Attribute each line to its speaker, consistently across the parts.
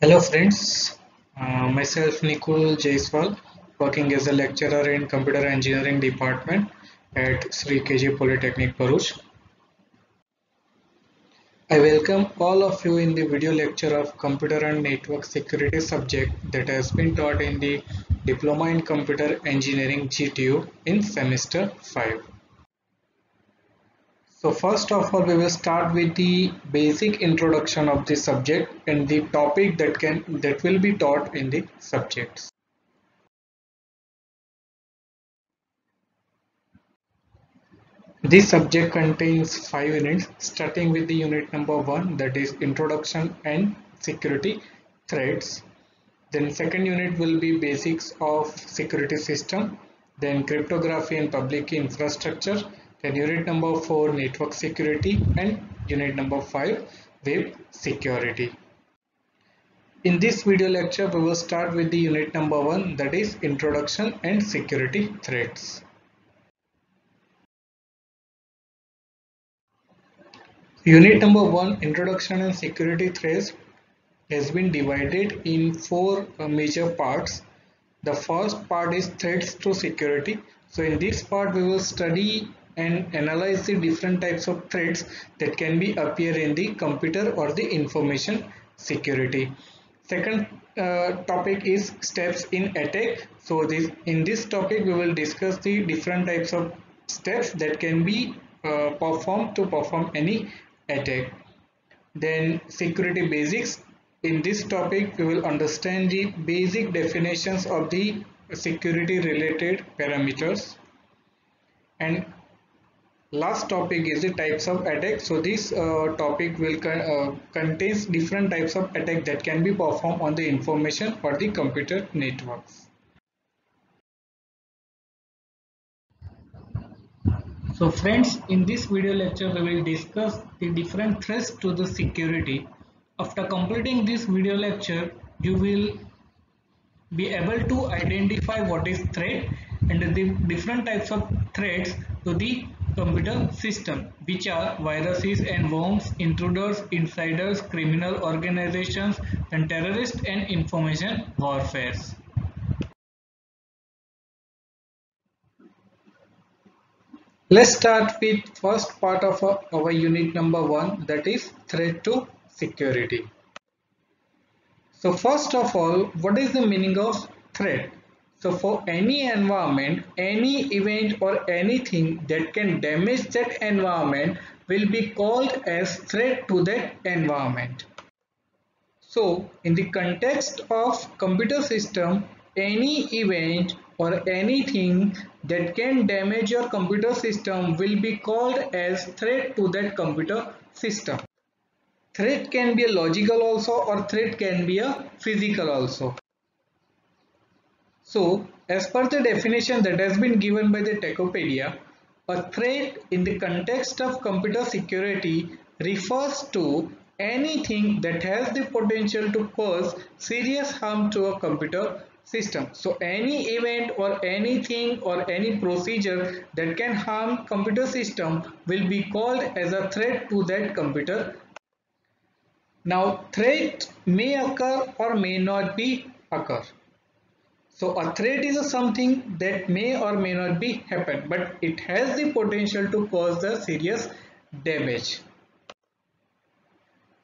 Speaker 1: Hello friends, myself Nikul Jaiswal, working as a lecturer in Computer Engineering Department at Sri KG Polytechnic Bharuch. I welcome all of you in the video lecture of Computer and Network Security subject that has been taught in the Diploma in Computer Engineering GTU in semester 5. So first of all, we will start with the basic introduction of the subject and the topic that will be taught in the subjects. This subject contains 5 units, starting with the unit number 1, that is Introduction and Security Threats. Then second unit will be Basics of Security System. Then Cryptography and Public Key Infrastructure. Then unit number 4, Network Security. And unit number 5, Web Security. In this video lecture, we will start with the unit number 1, that is Introduction and Security Threats. Unit number 1, Introduction and Security Threats, has been divided in 4 major parts. The first part is threats to security. So in this part we will study and analyze the different types of threats that can be appear in the computer or the information security. Second topic is steps in attack. So in this topic we will discuss the different types of steps that can be performed to perform any attack. Then security basics. In this topic we will understand the basic definitions of the security related parameters, and last topic is the types of attack. So this topic will contains different types of attack that can be performed on the information or the computer networks. So friends, in this video lecture we will discuss the different threats to the security. After completing this video lecture, you will be able to identify what is threat and the different types of threats to the computer system, which are viruses and worms, intruders, insiders, criminal organizations, and terrorist and information warfare. Let's start with first part of our unit number 1, that is threat to security. So first of all, what is the meaning of threat? So for any environment, any event or anything that can damage that environment will be called as threat to that environment. So in the context of computer system, any event or anything that can damage your computer system will be called as threat to that computer system. Threat can be a logical also, or threat can be a physical also. So as per the definition that has been given by the Techopedia, a threat in the context of computer security refers to anything that has the potential to cause serious harm to a computer system. So any event or anything or any procedure that can harm computer system will be called as a threat to that computer. Now threat may occur or may not be occur. So a threat is something that may or may not be happen, but it has the potential to cause the serious damage.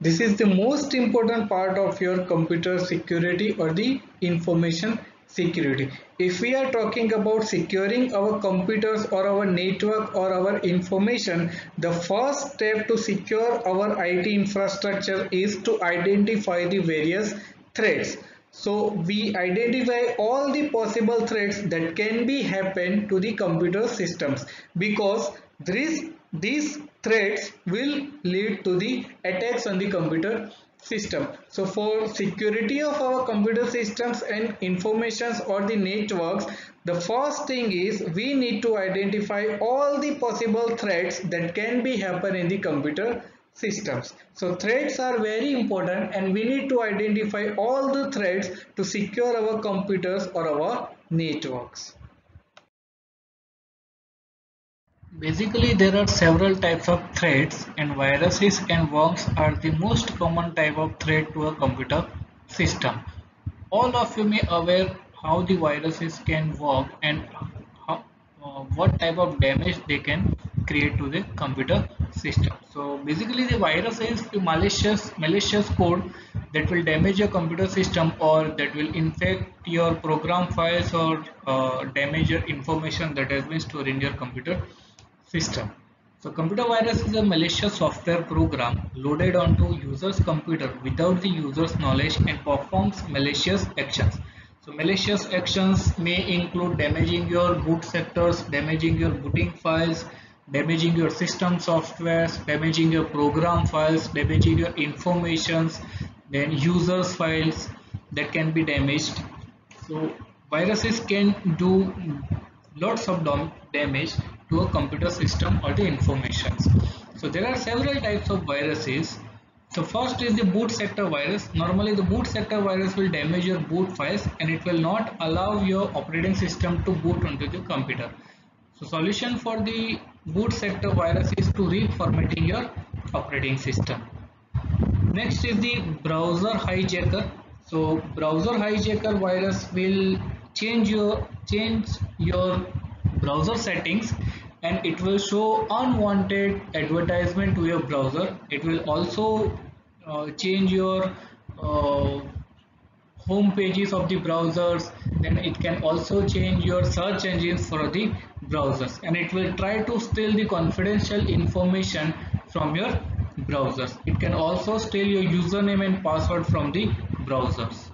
Speaker 1: This is the most important part of your computer security or the information security. If we are talking about securing our computers or our network or our information, the first step to secure our IT infrastructure is to identify the various threats. So we identify all the possible threats that can be happen to the computer systems, because these threats will lead to the attacks on the computer system. So for security of our computer systems and informations or the networks, the first thing is we need to identify all the possible threats that can be happen in the computer systems. So threats are very important and we need to identify all the threats to secure our computers or our networks. Basically, there are several types of threats, and viruses and worms are the most common type of threat to a computer
Speaker 2: system. All of you may aware how the viruses can work and how, what type of damage they can create to the computer system. So basically the virus is the malicious code that will damage your computer system or that will infect your program files or damage your information that has been stored in your computer system. So computer virus is a malicious software program loaded onto user's computer without the user's knowledge and performs malicious actions. So malicious actions may include damaging your boot sectors, damaging your booting files, damaging your system softwares, damaging your program files, damaging your informations, then users files that can be damaged. So viruses can do lots of damage to a computer system or the informations. So there are several types of viruses. So first is the boot sector virus. Normally the boot sector virus will damage your boot files and it will not allow your operating system to boot onto the computer. So solution for the boot sector virus is to reformatting your operating system. Next is the browser hijacker. So browser hijacker virus will change your browser settings and it will show unwanted advertisement to your browser. It will also change your home pages of the browsers. Then it can also change your search engines for the browsers and it will try to steal the confidential information from your browsers. It can also steal your username and password from the browsers.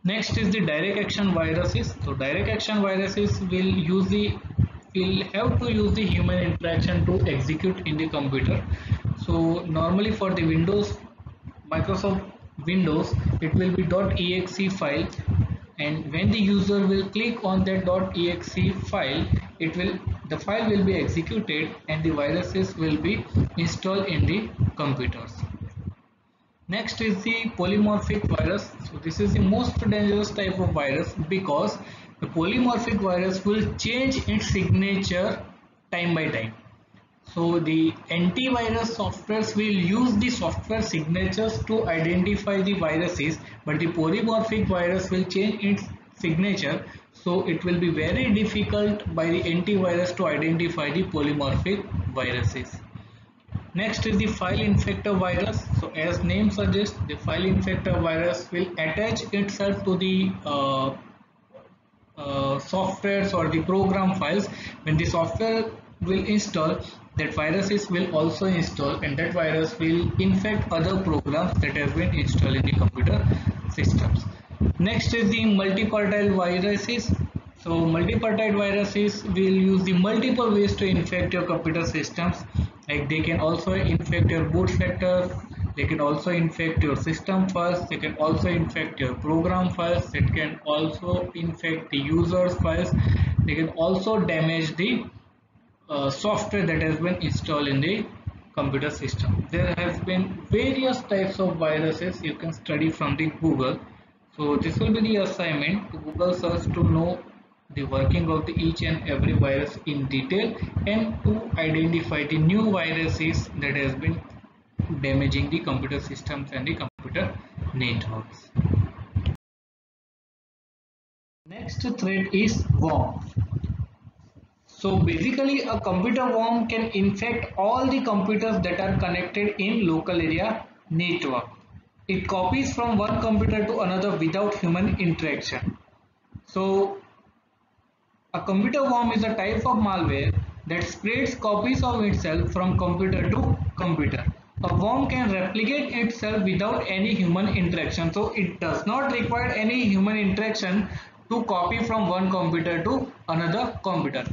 Speaker 2: Next is the direct action viruses. So direct action viruses will have to use the human interaction to execute in the computer. So normally for the Microsoft Windows, it will be .exe file, and when the user will click on that .exe file, the file will be executed and the viruses will be installed in the computers. Next is the polymorphic virus. So this is the most dangerous type of virus because the polymorphic virus will change its signature time by time. So the antivirus softwares will use the software signatures to identify the viruses, but the polymorphic virus will change its signature, so it will be very difficult by the antivirus to identify the polymorphic viruses. Next is the file infector virus. So as name suggests, the file infector virus will attach itself to the softwares or the program files. When the software will install, that viruses will also install and that virus will infect other programs that have been installed in the computer systems. Next is the multipartite viruses. So multipartite viruses will use the multiple ways to infect your computer systems. Like they can also infect your boot sector, they can also infect your system files, they can also infect your program files, they can also infect the users files, they can also damage the software that has been installed in the computer system. There has been various types of viruses you can study from the Google. So this will be the assignment to Google search to know the working of the each and every virus in detail and to identify the new viruses that has been damaging the computer systems and the computer networks. Next threat is worm. So basically a computer worm can infect all the computers that are connected in local area network. It copies from one computer to another without human interaction. So a computer worm is a type of malware that spreads copies of itself from computer to computer. A worm can replicate itself without any human interaction. So it does not require any human interaction to copy from one computer to another computer.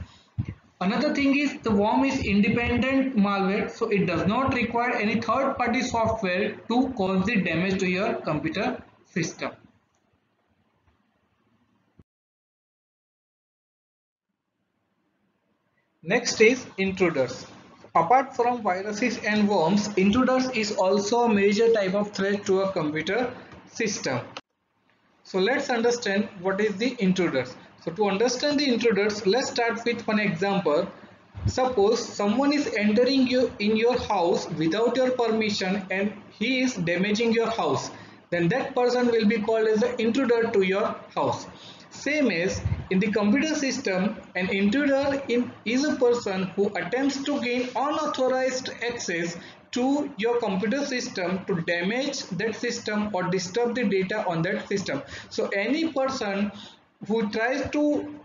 Speaker 2: Another thing is the worm is independent malware, so it does not require any third-party software to cause the damage to your computer system. Next is intruders. Apart from viruses and worms, intruders is also a major type of threat to a computer system. So let's understand what is the intruders. So to understand the intruders, let's start with one example. Suppose someone is entering you in your house without your permission and he is damaging your house.
Speaker 1: then that person will be called as the intruder to your house. Same as in the computer system, an intruder is a person who attempts to gain unauthorized access to your computer system to damage that system or disturb the data on that system. So any person who tries to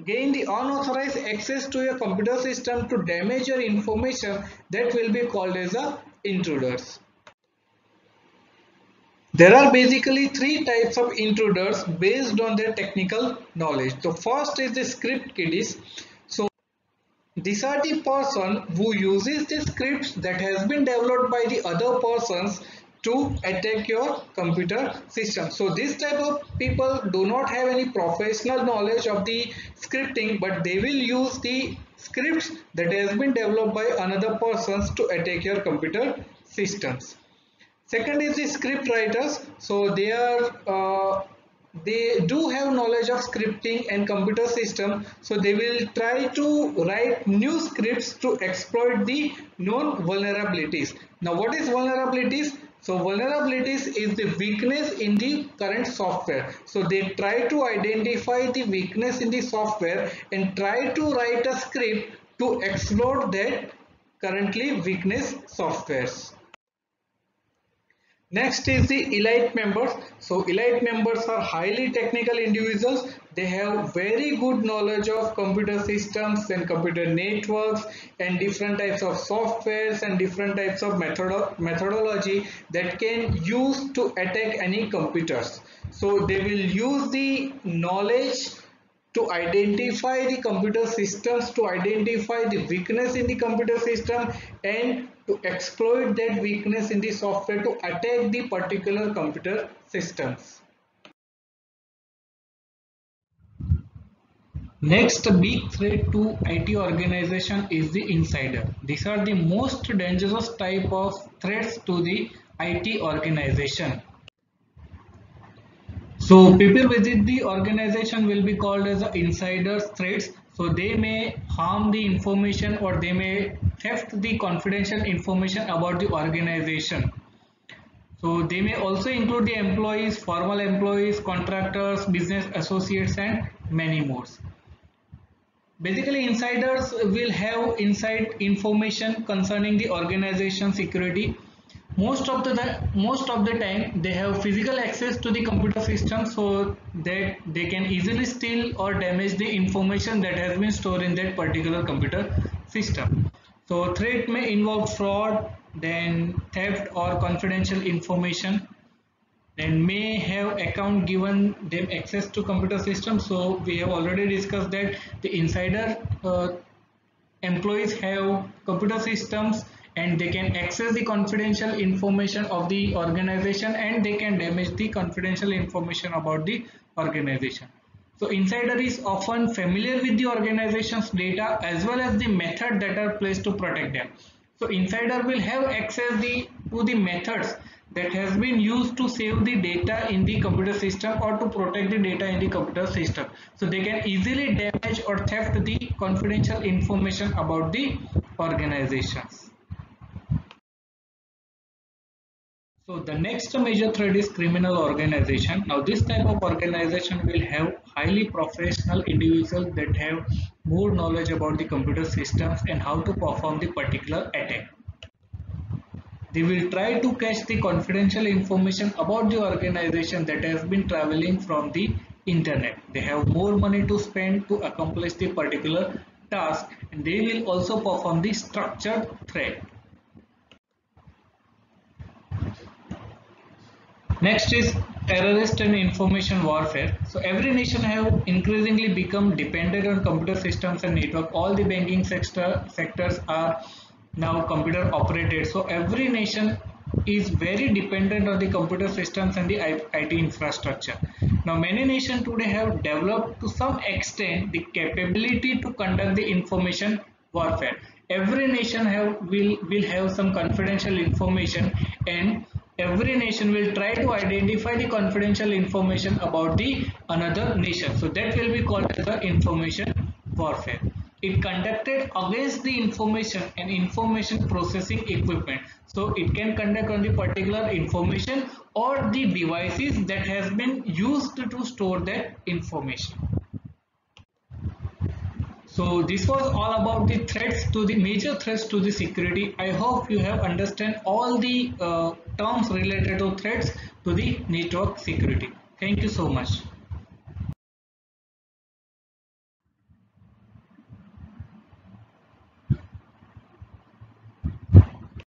Speaker 1: gain the unauthorized access to your computer system to damage your information, that will be called as a intruders. There are basically three types of intruders based on their technical knowledge. The first is the script kiddies. So these are the person who uses the scripts that has been developed by the other persons to attack your computer system. So this type of people do not have any professional knowledge of the scripting, but they will use the scripts that has been developed by another persons to attack your computer systems. Second is the script writers. So they do have knowledge of scripting and computer system. So they will try to write new scripts to exploit the known vulnerabilities. Now what is vulnerabilities? So vulnerabilities is the weakness in the current software. So they try to identify the weakness in the software and try to write a script to exploit that currently weakness softwares. Next is the elite members. So elite members are highly technical individuals. They have very good knowledge of computer systems and computer networks and different types of softwares and different types of methodology that can use to attack any computers. So they will use the knowledge to identify the computer systems, to identify the weakness in the computer system, and to exploit that weakness in the software to attack the particular computer systems. Next big threat to IT organization is the insider. These are the most dangerous type of threats to the IT organization. So people within the organization will be called as insider threats. So they may harm the information or they may theft the confidential information about the organization. So they may also include the employees, formal employees, contractors, business associates, and many more. Basically, insiders will have inside information concerning the organization security. Most of the time they have physical access to the computer system, so that they can easily steal or damage the information that has been stored in that particular computer system. So threat may involve fraud, then theft or confidential information, then may have account given them access to computer system. So we have already discussed that the insider employees have computer systems and they can access the confidential information of the organization and they can damage the confidential information about the organization. So insider is often familiar with the organization's data as well as the method that are placed to protect them. So insider will have access to the methods that has been used to save the data in the computer system or to protect the data in the computer system. So they can easily damage or theft the confidential information about the organizations. So the next major threat is criminal organization. Now this type of organization will have highly professional individuals that have more knowledge about the computer systems and how to perform the particular attack. They will try to catch the confidential information about the organization that has been traveling from the internet. They have more money to spend to accomplish the particular task, and they will also perform the structured threat. Next is terrorist and information warfare. So every nation have increasingly become dependent on computer systems and network. All the banking sectors are now computer operated. So every nation is very dependent on the computer systems and the IT infrastructure. Now many nations today have developed to some extent the capability to conduct the information warfare. Every nation will have some confidential information, and every nation will try to identify the confidential information about the another nation. So that will be called as the information warfare.
Speaker 2: it conducted against the information and information processing equipment. So it can conduct on the particular information or the devices that has been used to store that information. So this was all about the threats to the major threats to the security. I hope you have understand all the terms related to threats to the network security. Thank you so much.